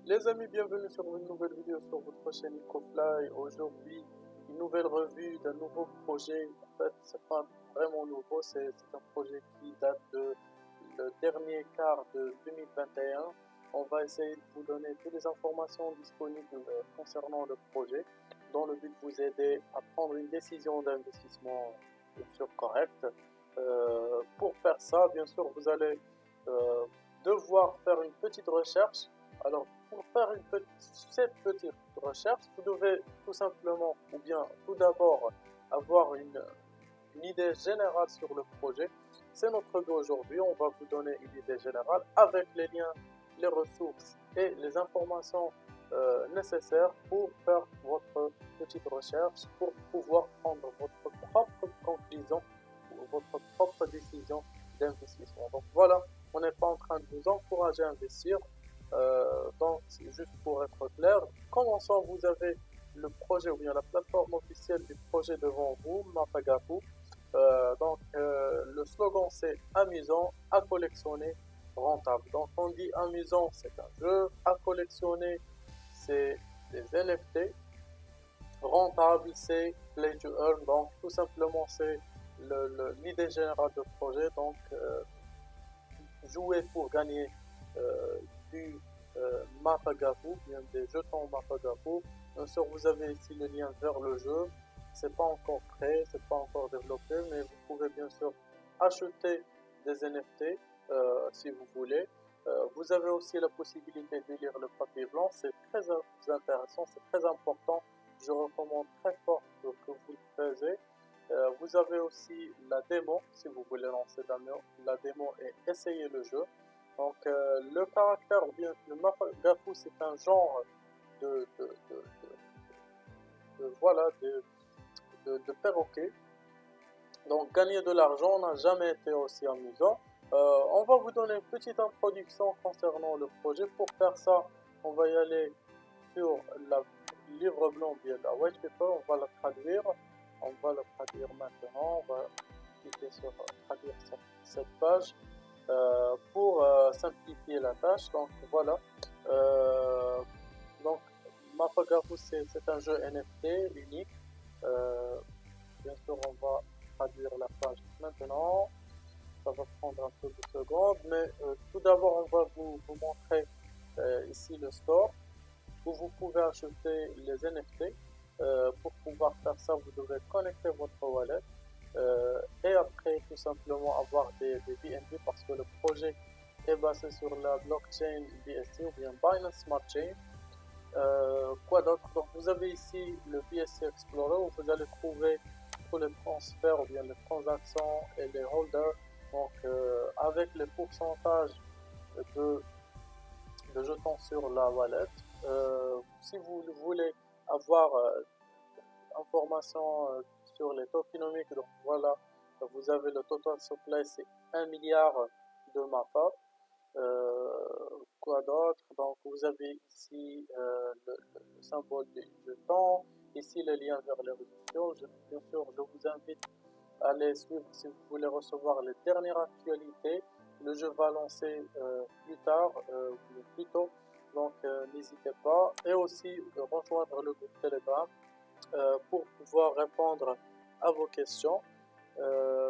Les amis, bienvenue sur une nouvelle vidéo sur votre chaîne EcoFly. Aujourd'hui, une nouvelle revue d'un nouveau projet. En fait, c'est pas vraiment nouveau, c'est un projet qui date de le dernier quart de 2021. On va essayer de vous donner toutes les informations disponibles concernant le projet, dans le but de vous aider à prendre une décision d'investissement bien sûr correcte. Pour faire ça, bien sûr, vous allez euh, devoir faire une petite recherche. Alors, pour faire cette petite recherche, vous devez tout simplement, ou bien tout d'abord, avoir une idée générale sur le projet. C'est notre but aujourd'hui. On va vous donner une idée générale avec les liens, les ressources et les informations nécessaires pour faire votre petite recherche, pour pouvoir prendre votre propre conclusion ou votre propre décision d'investissement. Donc voilà, on n'est pas en train de vous encourager à investir. Donc, juste pour être clair, commençons. Vous avez le projet ou bien la plateforme officielle du projet devant vous, Mapagapu. Le slogan c'est amusant à collectionner, rentable. Donc, on dit amusant, c'est un jeu, à collectionner, c'est des NFT, rentable, c'est play to earn. Donc, tout simplement, c'est l'idée générale du projet. Donc, jouer pour gagner euh, du Mapagapu, bien des jetons Mapagapu. Bien sûr, vous avez ici le lien vers le jeu. C'est pas encore prêt, c'est pas encore développé, mais vous pouvez bien sûr acheter des NFT si vous voulez. Vous avez aussi la possibilité de lire le papier blanc, c'est très intéressant, c'est très important. Je recommande très fort que vous le faisiez. Vous avez aussi la démo, si vous voulez lancer la démo et essayer le jeu. Donc, le caractère, ou bien le Mafagafu, c'est un genre de, de, de, voilà, de perroquet. Donc, gagner de l'argent n'a jamais été aussi amusant. On va vous donner une petite introduction concernant le projet. Pour faire ça, on va y aller sur le livre blanc, bien la white paper, on va la traduire. On va la traduire maintenant. On va cliquer sur traduire cette page pour simplifier la tâche. Donc voilà. Euh, donc Mafagafu, c'est un jeu NFT unique. Euh, Bien sûr, on va traduire la page maintenant. Ça va prendre un peu de secondes, mais tout d'abord, on va vous montrer ici le store où vous pouvez acheter les NFT. Pour pouvoir faire ça, vous devez connecter votre wallet et après tout simplement avoir des BNB parce que le projet est basé sur la blockchain BSC ou bien Binance Smart Chain. Quoi d'autre? Donc vous avez ici le BSC Explorer où vous allez trouver tous les transferts ou bien les transactions et les holders. Donc avec les pourcentages de, de jetons sur la wallet. Si vous voulez avoir information sur les tokenomics, donc voilà, vous avez le total supply, c'est 1 milliard de MAPA. Quoi d'autre? Donc vous avez ici le symbole du jeton, ici le lien vers les réseaux sociaux. Bien sûr, je vous invite à aller suivre si vous voulez recevoir les dernières actualités. Le jeu va lancer plus tard, plus tôt, donc n'hésitez pas. Et aussi rejoindre le groupe Telegram pour pouvoir répondre à vos questions.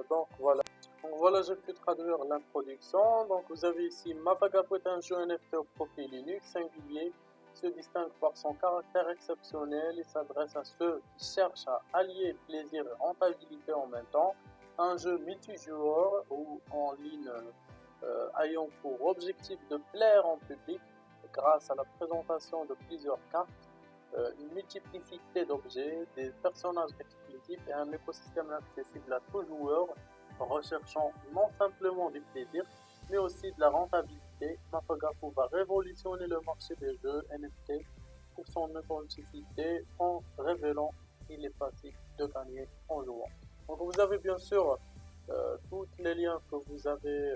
Donc voilà, j'ai pu traduire l'introduction. Donc vous avez ici Mafagapu est un jeu NFT au profil Linux singulier, se distingue par son caractère exceptionnel et s'adresse à ceux qui cherchent à allier plaisir et rentabilité en même temps. Un jeu multijoueur ou en ligne ayant pour objectif de plaire en public grâce à la présentation de plusieurs cartes, une multiplicité d'objets, des personnages exclusifs et un écosystème accessible à tout joueur recherchant non simplement du plaisir, mais aussi de la rentabilité. Mafagafu va révolutionner le marché des jeux NFT pour son authenticité en révélant qu'il est possible de gagner en jouant. Donc vous avez bien sûr tous les liens que vous avez,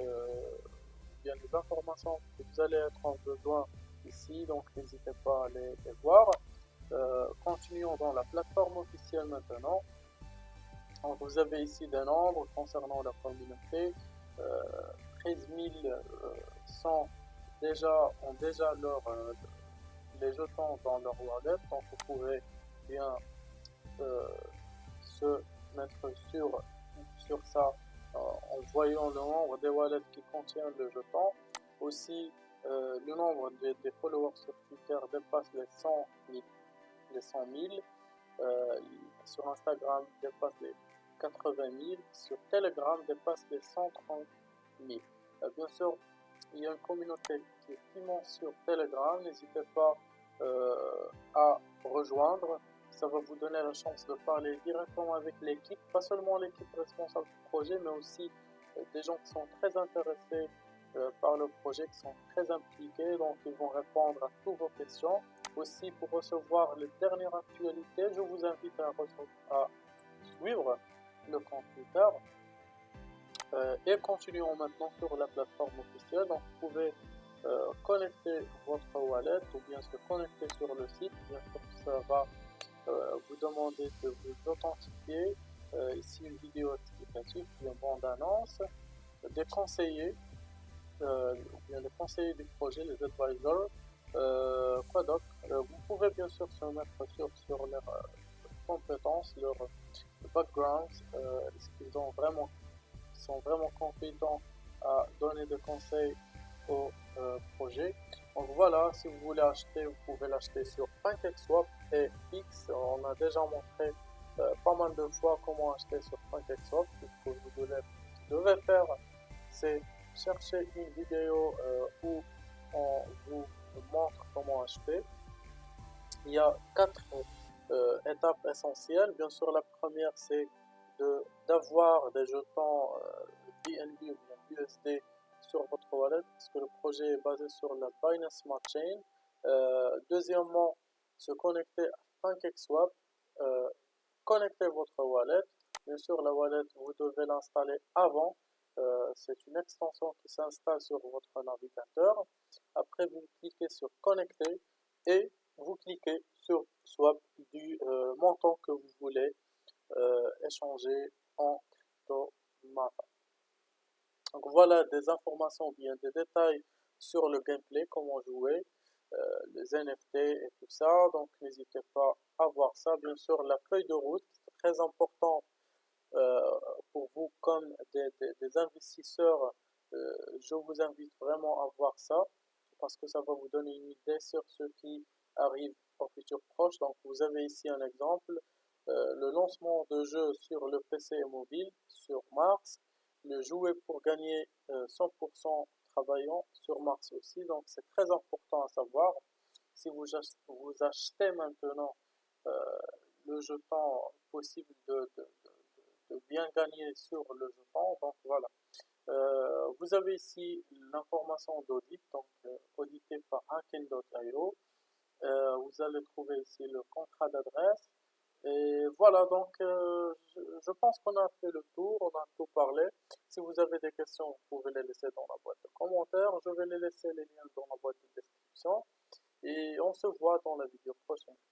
bien les informations que vous allez être en besoin ici, donc n'hésitez pas à les voir. Continuons dans la plateforme officielle maintenant. Donc, vous avez ici des nombres concernant la communauté. Euh, 13 100 déjà, ont déjà leur les jetons dans leur wallet. Donc vous pouvez bien se mettre sur ça en voyant le nombre des wallets qui contiennent le jeton. Aussi, le nombre des followers sur Twitter dépasse les 100 000. Sur Instagram dépasse les 80 000. Sur Telegram dépasse les 130 000. Bien sûr, il y a une communauté qui est immense sur Telegram. N'hésitez pas à rejoindre. Ça va vous donner la chance de parler directement avec l'équipe, pas seulement l'équipe responsable du projet, mais aussi des gens qui sont très intéressés par le projet, qui sont très impliqués, donc ils vont répondre à toutes vos questions. Aussi, pour recevoir les dernières actualités, je vous invite à suivre le compte Twitter. Et continuons maintenant sur la plateforme officielle. Donc vous pouvez connecter votre wallet ou bien se connecter sur le site. Bien sûr, ça va vous demander de vous authentifier. Ici une vidéo explicative, puis une bande annonce, des conseillers, ou bien les conseillers du projet, les advisors. Quoi d'autre? Vous pouvez bien sûr se mettre sur leurs compétences, leur background, est-ce qu'ils sont vraiment compétents à donner des conseils au projet. Donc voilà, si vous voulez acheter, vous pouvez l'acheter sur PancakeSwap et X. On a déjà montré pas mal de fois comment acheter sur PancakeSwap. Ce que vous devez faire, c'est chercher une vidéo où on vous montre comment acheter. Il y a 4 étapes essentielles. Bien sûr, la première, c'est d'avoir des jetons BNB ou bien USD sur votre wallet, parce que le projet est basé sur la Binance Smart Chain. Deuxièmement, se connecter à PancakeSwap, connecter votre wallet. Bien sûr, la wallet, vous devez l'installer avant. C'est une extension qui s'installe sur votre navigateur. Après, vous cliquez sur connecter et vous cliquez sur swap du montant que vous voulez échanger en crypto Mafa. Donc voilà des informations, bien des détails sur le gameplay, comment jouer, les NFT et tout ça. Donc n'hésitez pas à voir ça. Bien sûr, la feuille de route, c'est très important pour vous comme des investisseurs. Je vous invite vraiment à voir ça parce que ça va vous donner une idée sur ce qui arrive au futur proche. Donc vous avez ici un exemple, le lancement de jeux sur le PC et mobile sur Mars, le jouer pour gagner 100% travaillant sur Mars aussi. Donc c'est très important à savoir. Si vous achetez maintenant euh, le jeton possible de bien gagner sur le jeton, donc voilà. Vous avez ici l'information d'audit, donc audité par Hacking.io. Vous allez trouver ici le contrat d'adresse. Et voilà, donc je pense qu'on a fait le tour, on a tout parlé. Si vous avez des questions, vous pouvez les laisser dans la boîte de commentaires. Je vais les laisser les liens dans la boîte de description. Et on se voit dans la vidéo prochaine.